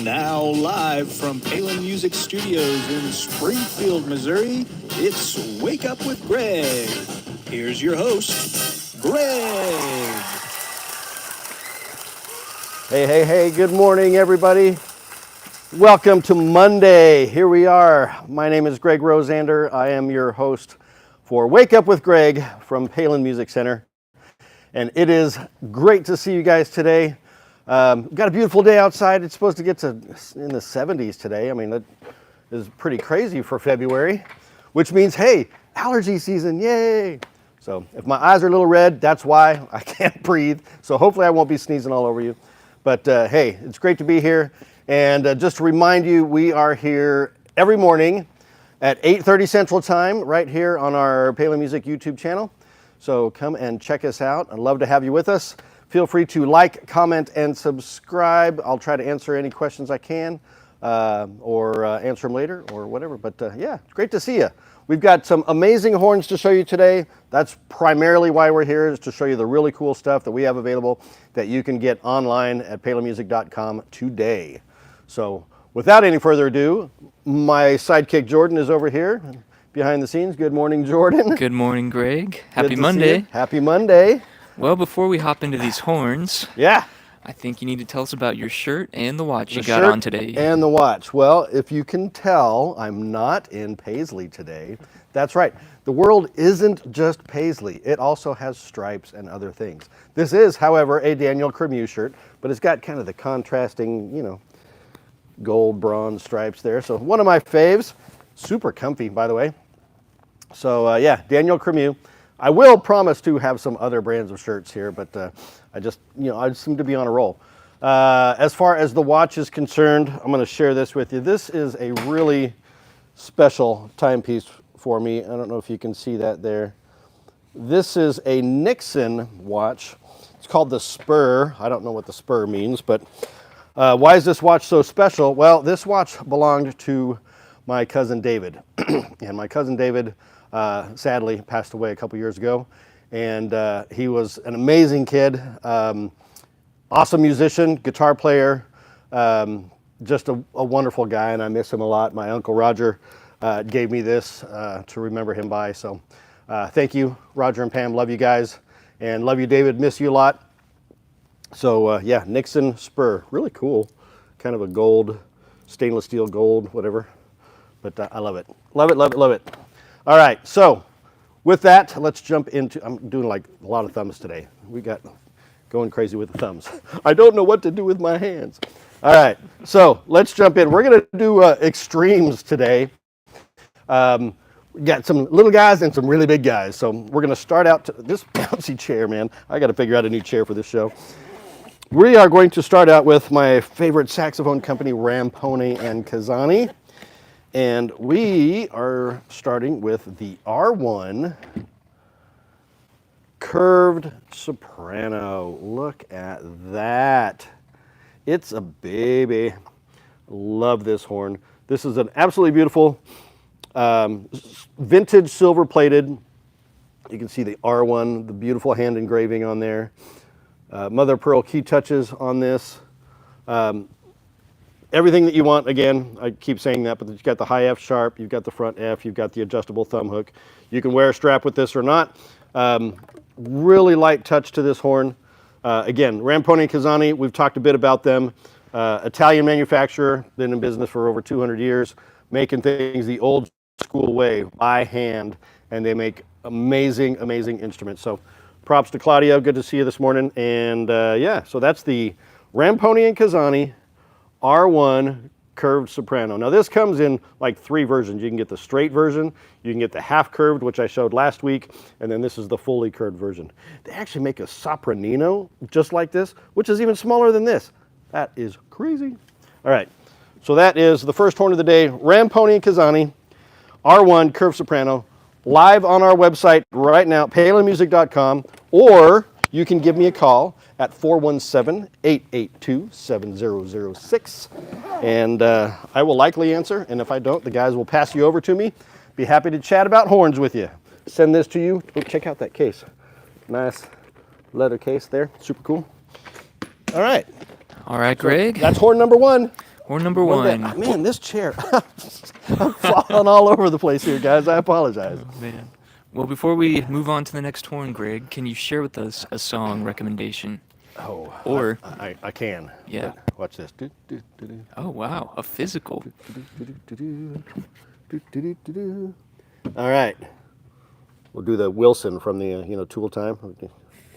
Now live from Palin Music Studios in Springfield, Missouri, it's Wake Up with Greg. Here's your host, Greg. Hey, good morning, everybody. Welcome to Monday. Here we are. My name is Greg Rosander. I am your host for Wake Up with Greg from Palin Music Center. And it is great to see you guys today. Got a beautiful day outside. It's supposed to get to in the 70s today. I mean, that is pretty crazy for February, which means, hey, allergy season, yay. So if my eyes are a little red, that's why. I can't breathe. So hopefully I won't be sneezing all over you. But hey, it's great to be here. And just to remind you, we are here every morning at 8:30 Central Time, right here on our Palin Music YouTube channel. So come and check us out. I'd love to have you with us. Feel free to like, comment, and subscribe. I'll try to answer any questions I can or answer them later or whatever. But yeah, it's great to see you. We've got some amazing horns to show you today. That's primarily why we're here, is to show you the really cool stuff that we have available that you can get online at palinmusic.com today. So without any further ado, my sidekick Jordan is over here behind the scenes. Good morning, Jordan. Good morning, Greg. Happy Monday. Happy Monday. Well, before we hop into these horns, yeah, I think you need to tell us about your shirt and the watch you got on today. And the watch. Well, if you can tell, I'm not in paisley today. That's right. The world isn't just paisley. It also has stripes and other things. This is, however, a Daniel Cremieux shirt, but it's got kind of the contrasting, gold, bronze stripes there. So one of my faves. Super comfy, by the way. So yeah, Daniel Cremieux. I will promise to have some other brands of shirts here, but I just seem to be on a roll. As far as the watch is concerned, I'm going to share this with you. This is a really special timepiece for me. I don't know if you can see that there. This is a Nixon watch. It's called the Spur. I don't know what the Spur means, but why is this watch so special? Well, this watch belonged to my cousin David. And my cousin David sadly passed away a couple years ago. And he was an amazing kid, awesome musician, guitar player, just a wonderful guy, and I miss him a lot. My Uncle Roger gave me this to remember him by. So thank you, Roger and Pam. Love you guys. And love you, David. Miss you a lot. So yeah, Nixon Spur. Really cool. Kind of a gold, stainless steel gold, whatever. But I love it. Love it, love it, love it. All right, so with that, let's jump into, I'm doing like a lot of thumbs today. We got going crazy with the thumbs. I don't know what to do with my hands. All right, so let's jump in. We're gonna do extremes today. We got some little guys and some really big guys. So we're gonna start out to this bouncy chair, man. I gotta figure out a new chair for this show. We are going to start out with my favorite saxophone company, Ramponi and Casani. And we are starting with the R1 curved soprano. Look at that. It's a baby. Love this horn. This is an absolutely beautiful vintage silver plated. You can see the R1, the beautiful hand engraving on there. Mother of pearl key touches on this. Everything that you want, again, I keep saying that, but you've got the high F sharp, you've got the front F, you've got the adjustable thumb hook. You can wear a strap with this or not. really light touch to this horn. Again, Ramponi and Casani, we've talked a bit about them. Italian manufacturer, been in business for over 200 years, making things the old school way by hand, and they make amazing, amazing instruments. So props to Claudio, good to see you this morning. And yeah, so that's the Ramponi and Casani R1 curved soprano. Now this comes in like 3 versions. You can get the straight version, you can get the half curved, which I showed last week, and then this is the fully curved version. They actually make a sopranino just like this, which is even smaller than this. That is crazy. All right, so that is the first horn of the day, Ramponi and Casani R1 curved soprano, live on our website right now, palinmusic.com, or you can give me a call at 417-882-7006, and I will likely answer, and if I don't, the guys will pass you over to me. Be happy to chat about horns with you. Send this to you. Oh, check out that case. Nice leather case there, super cool. All right. All right, Greg. That's horn number 1. Horn number 1. Oh, man, this chair, I'm falling all over the place here, guys. I apologize. Oh, man. Well, before we move on to the next horn, Greg, can you share with us a song recommendation? Oh, Or I can. Yeah. But watch this. Oh, wow, a physical. All right. We'll do the Wilson from the Tool Time.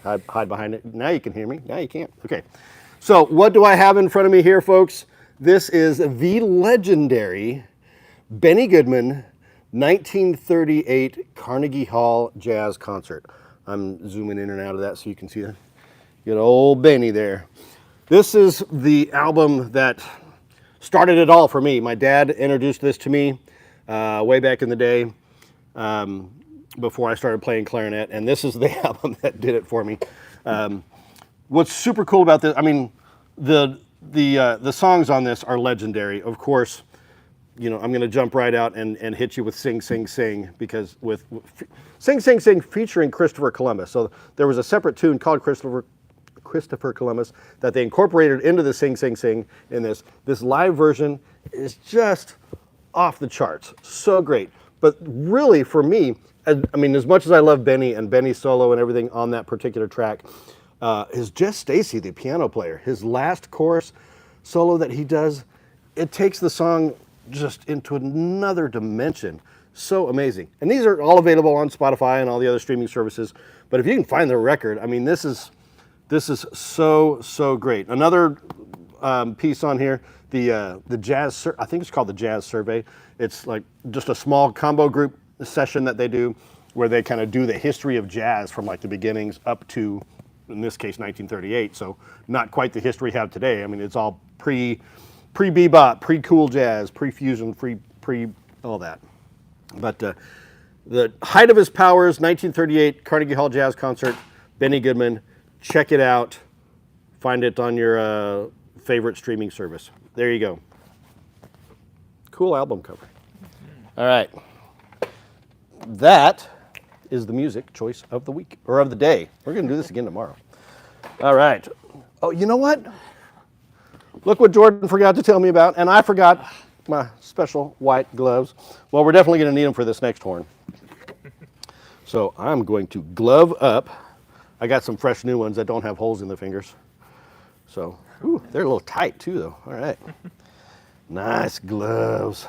Hide behind it. Now you can hear me. Now you can't. Okay. So what do I have in front of me here, folks? This is the legendary Benny Goodman 1938 Carnegie Hall Jazz Concert. I'm zooming in and out of that so you can see that. Good old Benny there. This is the album that started it all for me. My dad introduced this to me way back in the day before I started playing clarinet, and this is the album that did it for me. What's super cool about this, I mean, the songs on this are legendary. Of course, I'm going to jump right out and hit you with Sing, Sing, Sing, because with Sing, Sing, Sing featuring Christopher Columbus. So there was a separate tune called Christopher Columbus that they incorporated into the Sing, Sing, Sing in this. This live version is just off the charts. So great. But really, for me, I mean, as much as I love Benny and Benny's solo and everything on that particular track, is Jess Stacy, the piano player. His last chorus solo that he does, it takes the song just into another dimension. So amazing. And these are all available on Spotify and all the other streaming services. But if you can find the record, I mean, this is so great. Another piece on here, the jazz, I think it's called the Jazz Survey. It's like just a small combo group session that they do where they kind of do the history of jazz from like the beginnings up to, in this case, 1938. So not quite the history we have today. I mean, it's all pre-bebop, pre-cool jazz, pre-fusion, pre all that. But the height of his powers, 1938 Carnegie Hall Jazz Concert, Benny Goodman. Check it out. Find it on your favorite streaming service. There you go. Cool album cover. All right. That is the music choice of the week, or of the day. We're going to do this again tomorrow. All right. Oh, you know what? Look what Jordan forgot to tell me about, and I forgot my special white gloves. Well, we're definitely going to need them for this next horn. So I'm going to glove up. I got some fresh new ones that don't have holes in the fingers. So, ooh, they're a little tight too, though. All right. Nice gloves.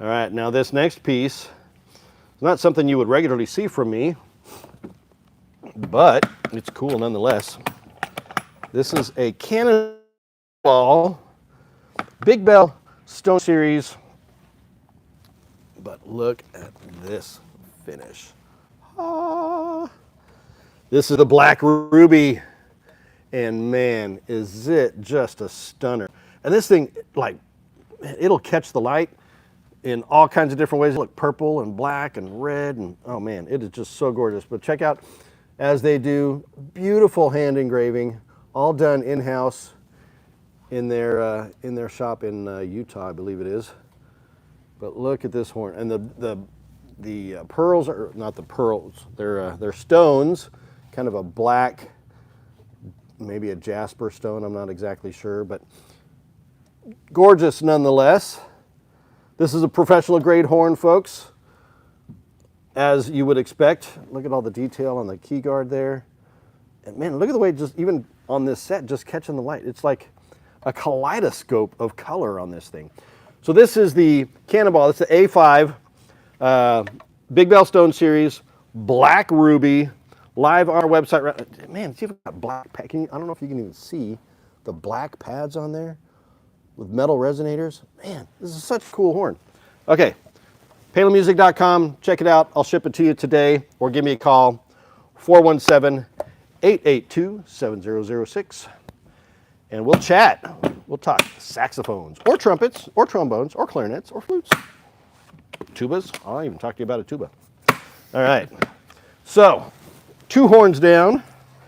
All right, now this next piece is not something you would regularly see from me, but it's cool nonetheless. This is a Cannonball Big Bell Stone Series, but look at this finish. Ah. This is the Black Ruby, and man, is it just a stunner. And this thing, like, it'll catch the light in all kinds of different ways. Look, purple and black and red, and oh man, it is just so gorgeous. But check out, as they do, beautiful hand engraving, all done in-house in their shop in Utah, I believe it is. But look at this horn, and the pearls are not the pearls; they're stones, kind of a black, maybe a jasper stone. I'm not exactly sure, but gorgeous nonetheless. This is a professional grade horn, folks. as you would expect. Look at all the detail on the key guard there. And man, look at the way just even on this set, just catching the light. It's like a kaleidoscope of color on this thing. So this is the Cannonball. It's the A5 Big Bell Stone series, black ruby, live on our website. Man, see if we've got black packing. I don't know if you can even see the black pads on there with metal resonators. Man, this is such a cool horn. Okay, palinmusic.com. Check it out. I'll ship it to you today, or give me a call, 417-882-7006. And we'll chat. We'll talk saxophones, or trumpets, or trombones, or clarinets, or flutes. Tubas. I'll even talk to you about a tuba. All right. So, 2 horns down.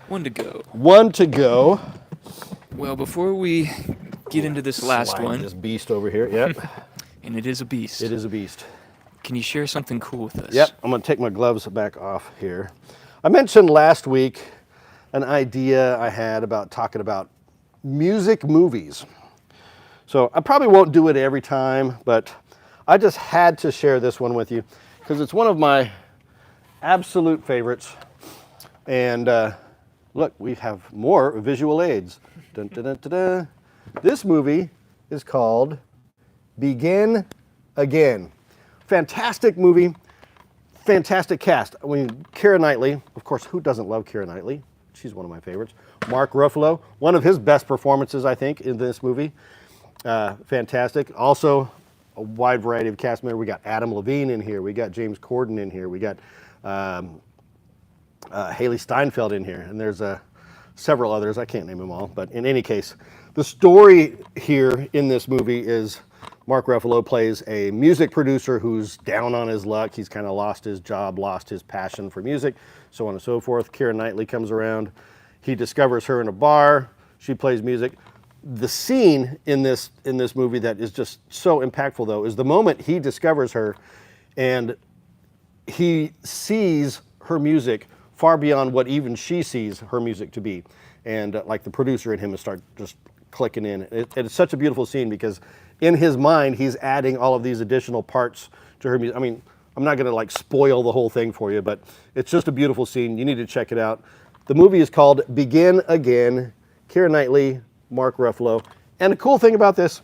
1 to go. 1 to go. Well, before we get into this last Slide one, this beast over here. Yep. and it is a beast. It is a beast. Can you share something cool with us? Yep. I'm going to take my gloves back off here. I mentioned last week an idea I had about talking about music movies. So I probably won't do it every time, but I just had to share this one with you because it's one of my absolute favorites. And look, we have more visual aids. Dun, dun, dun, dun, dun. This movie is called Begin Again. Fantastic movie, fantastic cast. I mean, Keira Knightley, of course, who doesn't love Keira Knightley? She's one of my favorites. Mark Ruffalo, one of his best performances, I think, in this movie. Fantastic. Also, a wide variety of cast members. We got Adam Levine in here. We got James Corden in here. We got Haley Steinfeld in here. And there's several others. I can't name them all. But in any case, the story here in this movie is Mark Ruffalo plays a music producer who's down on his luck. He's kind of lost his job, lost his passion for music, so on and so forth. Keira Knightley comes around. He discovers her in a bar. She plays music. The scene in this movie that is just so impactful, though, is the moment he discovers her and he sees her music far beyond what even she sees her music to be. And like the producer in him will start just clicking in. It's such a beautiful scene because in his mind, he's adding all of these additional parts to her music. I mean, I'm not going to like spoil the whole thing for you, but it's just a beautiful scene. You need to check it out. The movie is called Begin Again. Keira Knightley, Mark Ruffalo. And the cool thing about this,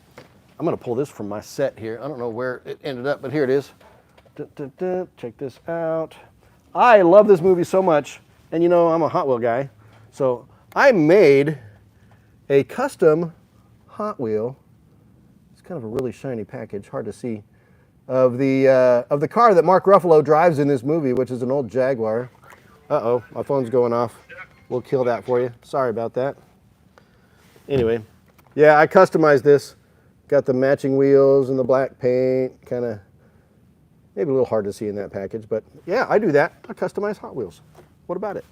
I'm going to pull this from my set here. I don't know where it ended up, but here it is. Check this out. I love this movie so much. And you know, I'm a Hot Wheel guy. So I made a custom Hot Wheel. It's kind of a really shiny package, hard to see, of the car that Mark Ruffalo drives in this movie, which is an old Jaguar. Uh-oh, my phone's going off. We'll kill that for you. Sorry about that. Anyway, yeah, I customized this. Got the matching wheels and the black paint. Kind of, maybe a little hard to see in that package, but yeah, I do that. I customize Hot Wheels. What about it?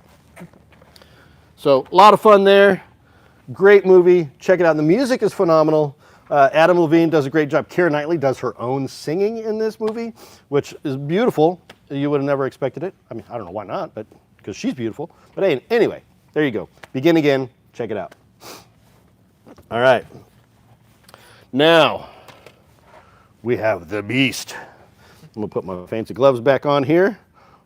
So, a lot of fun there. Great movie. Check it out. The music is phenomenal. Adam Levine does a great job. Keira Knightley does her own singing in this movie, which is beautiful. You would have never expected it. I mean, I don't know why not, but because she's beautiful. But anyway, there you go. Begin Again. Check it out. All right. Now, we have the beast. I'm going to put my fancy gloves back on here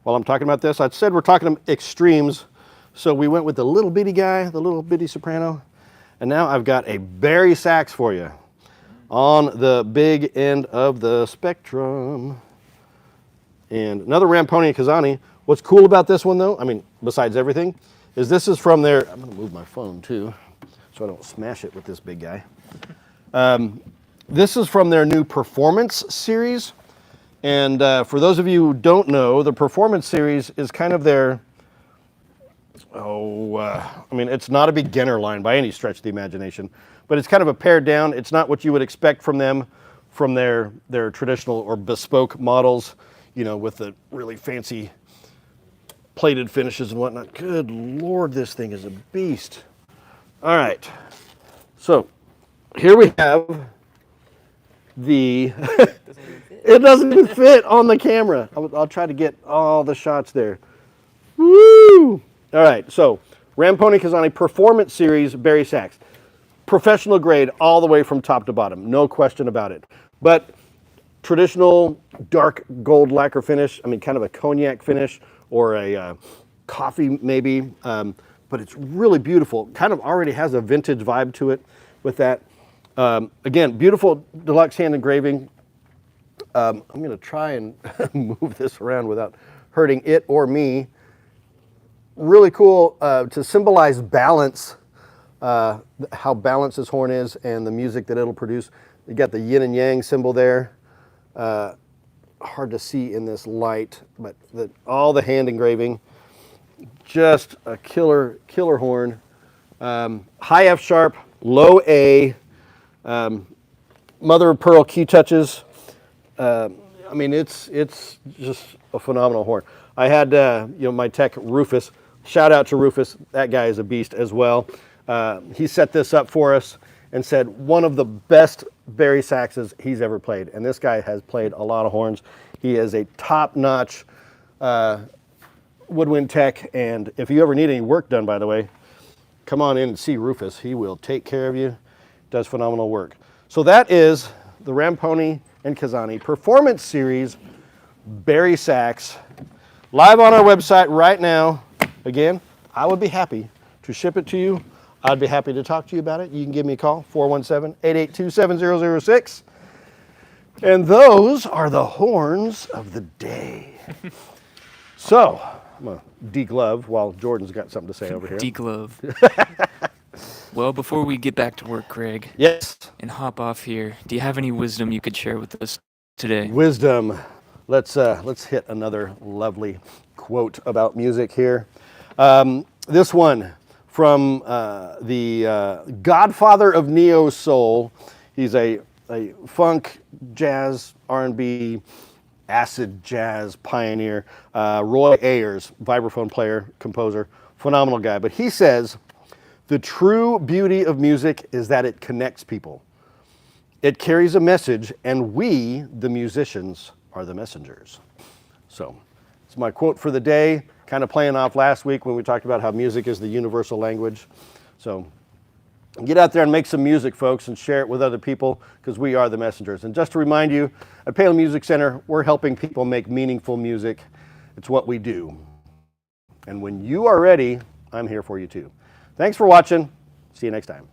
while I'm talking about this. I said we're talking extremes, so we went with the little bitty guy, the little bitty soprano, and now I've got a bari sax for you on the big end of the spectrum. And another Ramponi Kazani. What's cool about this one, though, I mean, besides everything, is this is from their, I'm going to move my phone, too, so I don't smash it with this big guy. This is from their new Performance series. And for those of you who don't know, the Performance series is kind of their, I mean, it's not a beginner line by any stretch of the imagination, but it's kind of a pared down. It's not what you would expect from them, from their traditional or bespoke models, you know, with the really fancy plated finishes and whatnot. Good Lord, this thing is a beast. All right, so here we have the, it doesn't even fit on the camera. I'll try to get all the shots there. Woo! All right, so Ramponi Kazani Performance Series bari sax. Professional grade all the way from top to bottom, no question about it. But traditional dark gold lacquer finish. I mean, kind of a cognac finish or a coffee maybe, but it's really beautiful. Kind of already has a vintage vibe to it with that. Again, beautiful deluxe hand engraving. I'm going to try and move this around without hurting it or me. Really cool to symbolize balance, how balanced this horn is and the music that it'll produce. You got the yin and yang symbol there. Hard to see in this light, but all the hand engraving. Just a killer horn. High F sharp, low A, mother of pearl key touches. I mean, it's just a phenomenal horn. I had my tech Rufus. Shout out to Rufus. That guy is a beast as well. He set this up for us and said one of the best bari saxes he's ever played. And this guy has played a lot of horns. He is a top-notch woodwind tech. And if you ever need any work done, by the way, come on in and see Rufus. He will take care of you. Does phenomenal work. So that is the Ramponi and Kazani Performance Series bari sax, live on our website right now. Again, I would be happy to ship it to you. I'd be happy to talk to you about it. You can give me a call, 417-882-7006. And those are the horns of the day. So, I'm going to de-glove while Jordan's got something to say over here. De-glove. Well, before we get back to work, Greg. Yes. And hop off here, do you have any wisdom you could share with us today? Wisdom. Let's hit another lovely quote about music here. This one from the godfather of neo soul. He's a funk, jazz, R&B, acid jazz pioneer. Roy Ayers, vibraphone player, composer, phenomenal guy. But he says, the true beauty of music is that it connects people. It carries a message, and we, the musicians, are the messengers. So, it's my quote for the day, kind of playing off last week when we talked about how music is the universal language. So, get out there and make some music, folks, and share it with other people, because we are the messengers. And just to remind you, at Palin Music Center, we're helping people make meaningful music. It's what we do. And when you are ready, I'm here for you too. Thanks for watching. See you next time.